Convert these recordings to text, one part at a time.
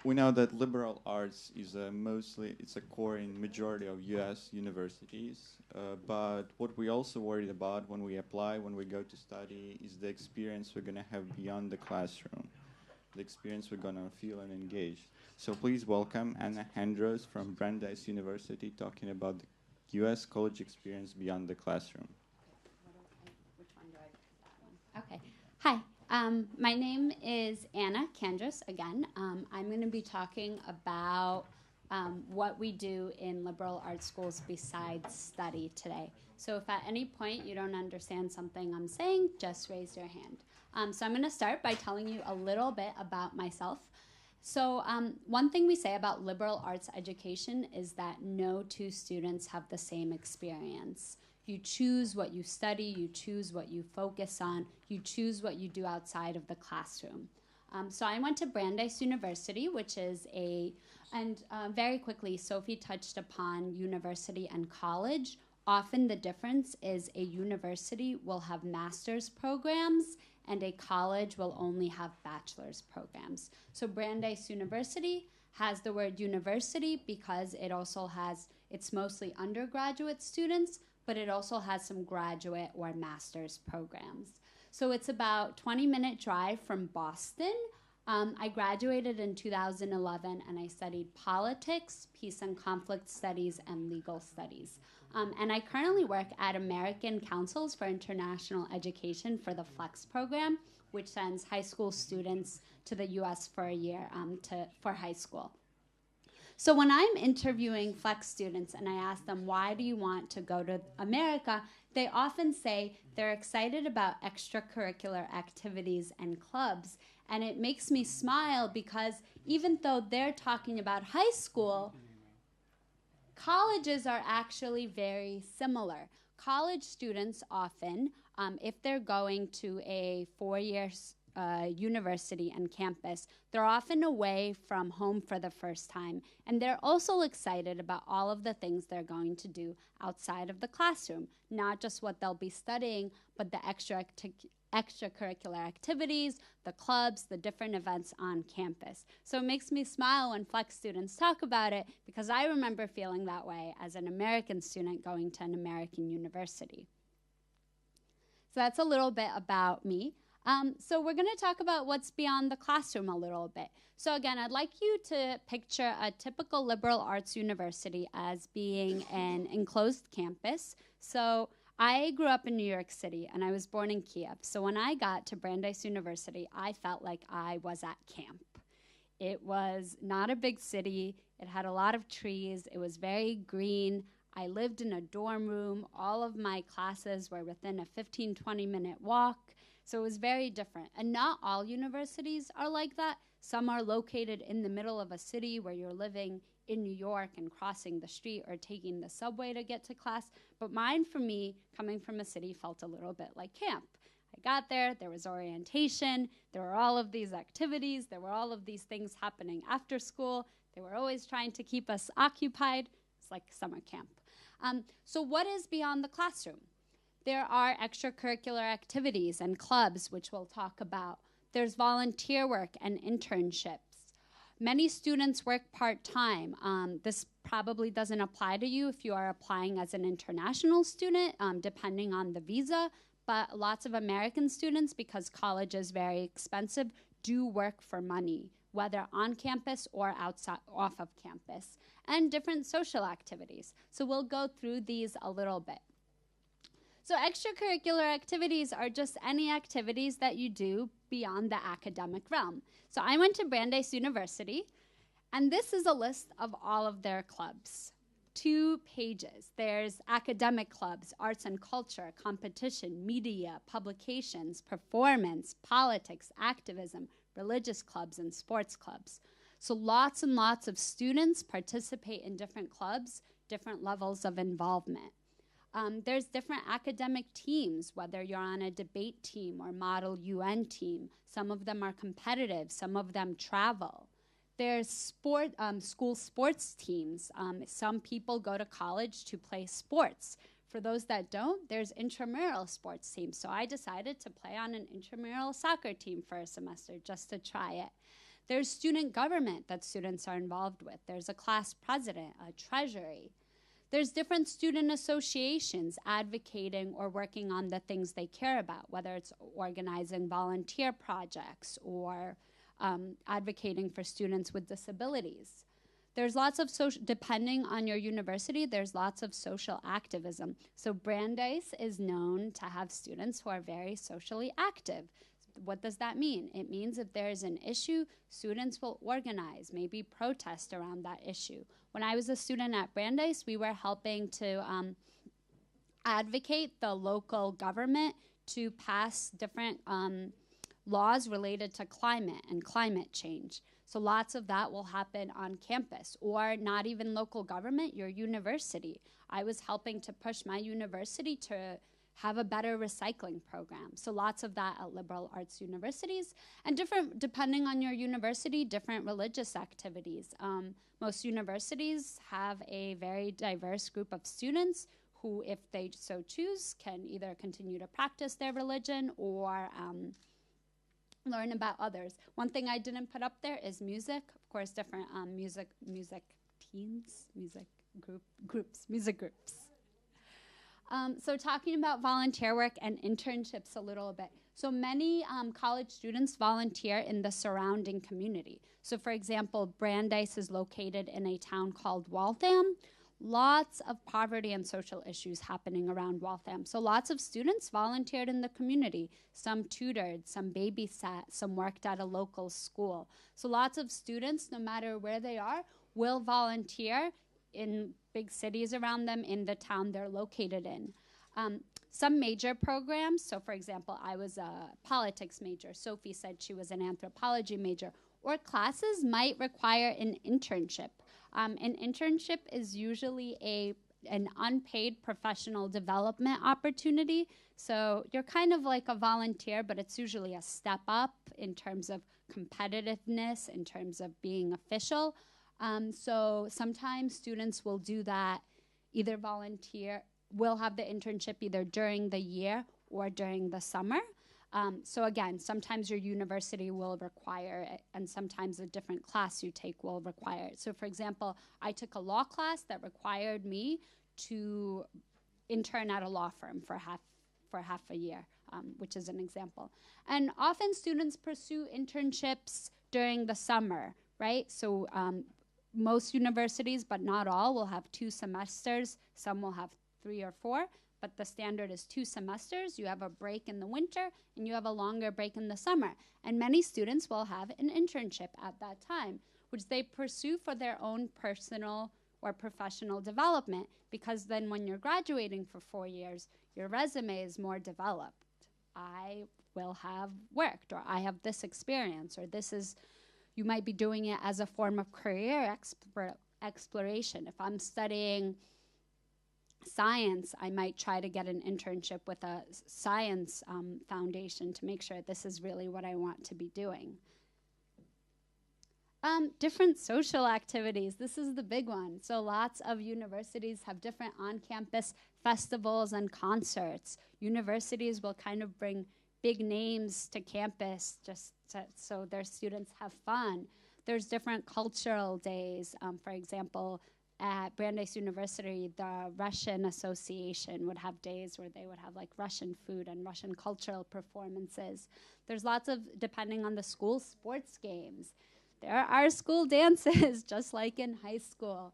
We know that liberal arts is it's a core in majority of U.S. universities. But what we also worried about when we apply, when we go to study, is the experience we're gonna have beyond the classroom, the experience we're gonna feel and engage. So please welcome Anna Khandros from Brandeis University talking about the U.S. college experience beyond the classroom. Which one do I pick that one? Okay. Hi. My name is Anna Khandros again. I'm going to be talking about what we do in liberal arts schools besides study today. So if at any point you don't understand something I'm saying, just raise your hand. So I'm going to start by telling you a little bit about myself. So one thing we say about liberal arts education is that no two students have the same experience. You choose what you study, you choose what you focus on, you choose what you do outside of the classroom. So I went to Brandeis University, which is very quickly, Sophie touched upon university and college. Often the difference is a university will have master's programs and a college will only have bachelor's programs. So Brandeis University has the word university because it's mostly undergraduate students, but it also has some graduate or master's programs. So it's about 20-minute drive from Boston. I graduated in 2011 and I studied politics, peace and conflict studies, and legal studies. And I currently work at American Councils for International Education for the FLEX program, which sends high school students to the US for a year for high school. So when I'm interviewing FLEX students and I ask them, why do you want to go to America, they often say they're excited about extracurricular activities and clubs. And it makes me smile because even though they're talking about high school, colleges are actually very similar. College students often, if they're going to a four-year university and campus, they're often away from home for the first time, and they're also excited about all of the things they're going to do outside of the classroom, not just what they'll be studying, but the extracurricular activities, the clubs, the different events on campus. So it makes me smile when FLEX students talk about it because I remember feeling that way as an American student going to an American university. So that's a little bit about me. So we're going to talk about what's beyond the classroom a little bit. So again, I'd like you to picture a typical liberal arts university as being an enclosed campus. So I grew up in New York City, and I was born in Kiev. So when I got to Brandeis University, I felt like I was at camp. It was not a big city. It had a lot of trees. It was very green. I lived in a dorm room. All of my classes were within a 15, 20-minute walk. So it was very different. And not all universities are like that. Some are located in the middle of a city where you're living in New York and crossing the street or taking the subway to get to class. But mine, for me, coming from a city, felt a little bit like camp. I got there was orientation, there were all of these activities, there were all of these things happening after school. They were always trying to keep us occupied. It's like summer camp. So what is beyond the classroom? There are extracurricular activities and clubs, which we'll talk about. There's volunteer work and internships. Many students work part-time. This probably doesn't apply to you if you are applying as an international student, depending on the visa, but lots of American students, because college is very expensive, do work for money, whether on campus or off of campus, and different social activities. So we'll go through these a little bit. So extracurricular activities are just any activities that you do beyond the academic realm. So I went to Brandeis University, and this is a list of all of their clubs. 2 pages. There's academic clubs, arts and culture, competition, media, publications, performance, politics, activism, religious clubs, and sports clubs. So lots and lots of students participate in different clubs, different levels of involvement. There's different academic teams, whether you're on a debate team or model UN team. Some of them are competitive, some of them travel. There's school sports teams. Some people go to college to play sports. For those that don't, there's intramural sports teams. So I decided to play on an intramural soccer team for a semester just to try it. There's student government that students are involved with. There's a class president, a treasury. There's different student associations advocating or working on the things they care about, whether it's organizing volunteer projects or advocating for students with disabilities. There's lots of social, depending on your university, there's lots of social activism. So Brandeis is known to have students who are very socially active. What does that mean? It means if there's an issue, students will organize, maybe protest around that issue. When I was a student at Brandeis, we were helping to advocate the local government to pass different laws related to climate and climate change. So lots of that will happen on campus, or not even local government, your university. I was helping to push my university to have a better recycling program. So lots of that at liberal arts universities, and different, depending on your university, different religious activities. Most universities have a very diverse group of students who, if they so choose, can either continue to practice their religion or learn about others. One thing I didn't put up there is music. Of course, different music teams, music groups. So talking about volunteer work and internships a little bit. So many college students volunteer in the surrounding community. So for example, Brandeis is located in a town called Waltham. Lots of poverty and social issues happening around Waltham. So lots of students volunteered in the community. Some tutored, some babysat, some worked at a local school. So lots of students, no matter where they are, will volunteer in big cities around them in the town they're located in. Some major programs, so for example, I was a politics major. Sophie said she was an anthropology major. Or classes might require an internship. An internship is usually an unpaid professional development opportunity. So you're kind of like a volunteer, but it's usually a step up in terms of competitiveness, in terms of being official. So sometimes students will do that, either will have the internship either during the year or during the summer. So again, sometimes your university will require it, and sometimes a different class you take will require it. So for example, I took a law class that required me to intern at a law firm for half a year, which is an example. And often students pursue internships during the summer, right? So most universities, but not all, will have 2 semesters. Some will have 3 or 4. But the standard is 2 semesters. You have a break in the winter, and you have a longer break in the summer. And many students will have an internship at that time, which they pursue for their own personal or professional development, because then when you're graduating for 4 years, your resume is more developed. I will have worked, or I have this experience, or you might be doing it as a form of career exploration. If I'm studying science, I might try to get an internship with a science foundation to make sure this is really what I want to be doing. Different social activities. This is the big one. So lots of universities have different on-campus festivals and concerts. Universities will kind of bring big names to campus just so their students have fun. There's different cultural days. For example, at Brandeis University, the Russian Association would have days where they would have like Russian food and Russian cultural performances. There's lots of, depending on the school, sports games. There are school dances, just like in high school.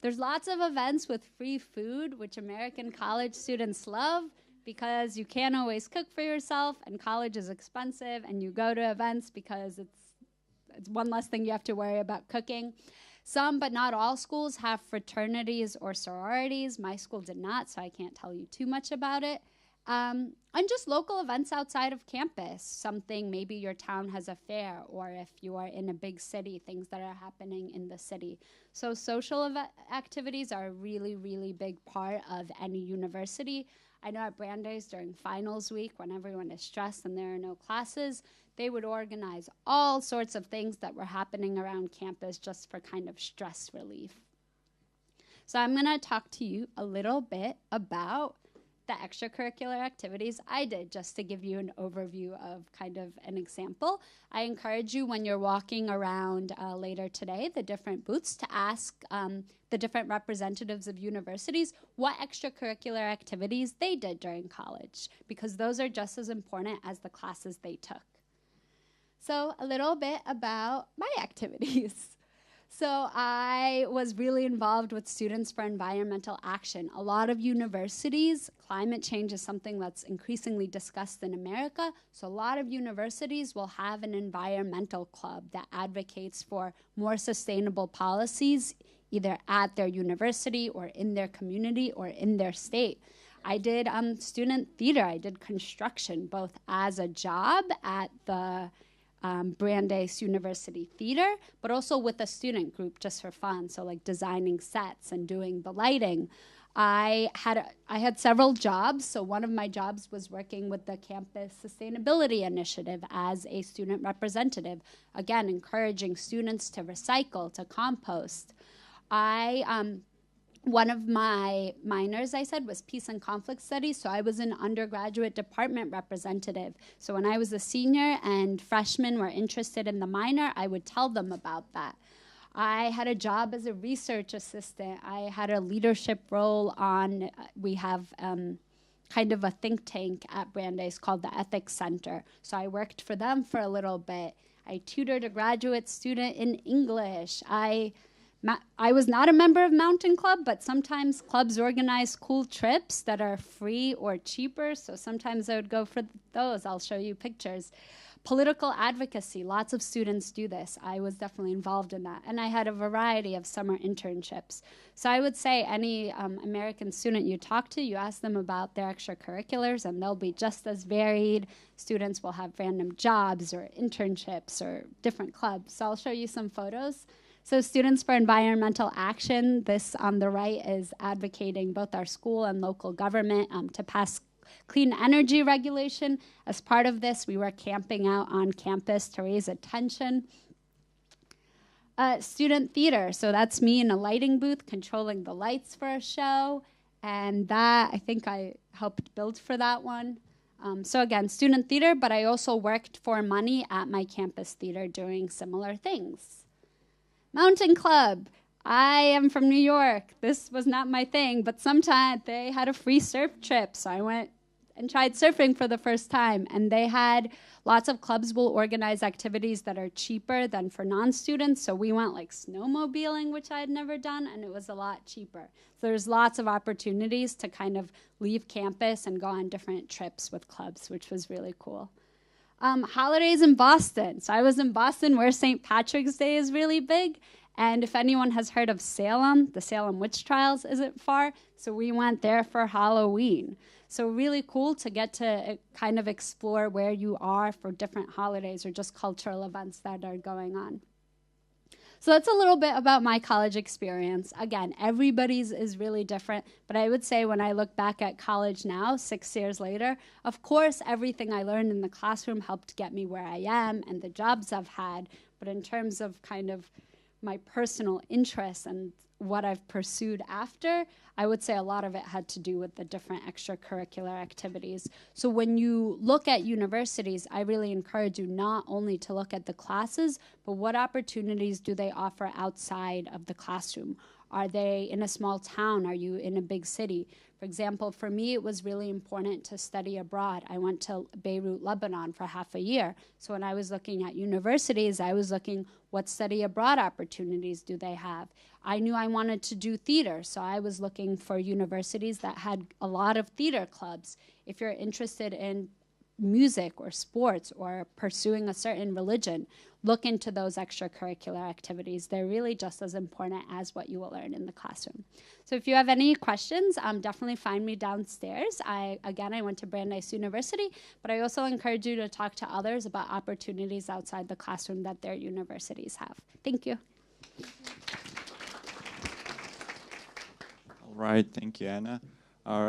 There's lots of events with free food, which American college students love because you can't always cook for yourself, and college is expensive, and you go to events because it's one less thing you have to worry about cooking. Some, but not all, schools have fraternities or sororities. My school did not, so I can't tell you too much about it. And just local events outside of campus, something, maybe your town has a fair, or if you are in a big city, things that are happening in the city. So social activities are a really, really big part of any university. I know at Brandeis during finals week, when everyone is stressed and there are no classes, they would organize all sorts of things that were happening around campus just for kind of stress relief. So I'm going to talk to you a little bit about the extracurricular activities I did, just to give you an overview of kind of an example. I encourage you when you're walking around later today, the different booths, to ask the different representatives of universities what extracurricular activities they did during college, because those are just as important as the classes they took. So a little bit about my activities. So I was really involved with Students for Environmental Action. A lot of universities, climate change is something that's increasingly discussed in America, so a lot of universities will have an environmental club that advocates for more sustainable policies, either at their university or in their community or in their state. I did student theater. I did construction, both as a job at the Brandeis University Theater, but also with a student group just for fun, so like designing sets and doing the lighting. I had several jobs, so one of my jobs was working with the campus sustainability initiative as a student representative, again, encouraging students to recycle, to compost. One of my minors, I said, was Peace and Conflict Studies, so I was an undergraduate department representative. So when I was a senior and freshmen were interested in the minor, I would tell them about that. I had a job as a research assistant. I had a leadership role on, we have kind of a think tank at Brandeis called the Ethics Center. So I worked for them for a little bit. I tutored a graduate student in English. I was not a member of Mountain Club, but sometimes clubs organize cool trips that are free or cheaper, so sometimes I would go for those. I'll show you pictures. Political advocacy, lots of students do this. I was definitely involved in that. And I had a variety of summer internships. So I would say any American student you talk to, you ask them about their extracurriculars, and they'll be just as varied. Students will have random jobs or internships or different clubs. So I'll show you some photos. So Students for Environmental Action, this on the right is advocating both our school and local government to pass clean energy regulation. As part of this, we were camping out on campus to raise attention. Student theater, so that's me in a lighting booth controlling the lights for a show, and that, I think I helped build for that one. So again, student theater, but I also worked for money at my campus theater doing similar things. Mountain Club. I am from New York. This was not my thing, but sometimes they had a free surf trip, so I went and tried surfing for the first time. And they had lots of clubs will organize activities that are cheaper than for non-students. So we went like snowmobiling, which I had never done, and it was a lot cheaper. So there's lots of opportunities to kind of leave campus and go on different trips with clubs, which was really cool. Holidays in Boston. So I was in Boston where St. Patrick's Day is really big. And if anyone has heard of Salem, the Salem witch trials isn't far. So we went there for Halloween. So really cool to get to kind of explore where you are for different holidays or just cultural events that are going on. So that's a little bit about my college experience. Again, everybody's is really different, but I would say when I look back at college now, 6 years later, of course, everything I learned in the classroom helped get me where I am and the jobs I've had, but in terms of kind of my personal interests and what I've pursued after, I would say a lot of it had to do with the different extracurricular activities. So when you look at universities, I really encourage you not only to look at the classes, but what opportunities do they offer outside of the classroom? Are they in a small town? Are you in a big city? For example, for me, it was really important to study abroad. I went to Beirut, Lebanon for half a year. So when I was looking at universities, I was looking what study abroad opportunities do they have. I knew I wanted to do theater, so I was looking for universities that had a lot of theater clubs. If you're interested in music or sports or pursuing a certain religion, look into those extracurricular activities. They're really just as important as what you will learn in the classroom. So if you have any questions, definitely find me downstairs. I went to Brandeis University, but I also encourage you to talk to others about opportunities outside the classroom that their universities have. Thank you. All right, thank you, Anna. Our